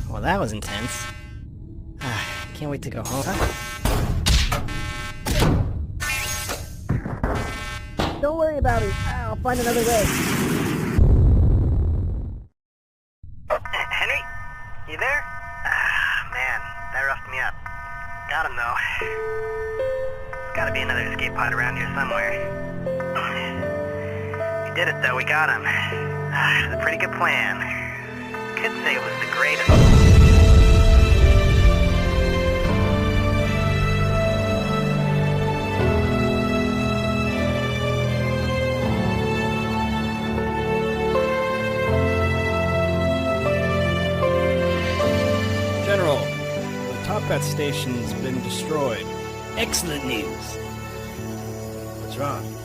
Well, that was intense. Can't wait to go home. Don't worry about it. I'll find another way. Henry? You there? Man, that roughed me up. Got him, though. There's gotta be another escape pod around here somewhere. We did it, though. We got him. It was a pretty good plan. Could say it was the greatest. General, the Toppat station's been destroyed. Excellent news. What's wrong?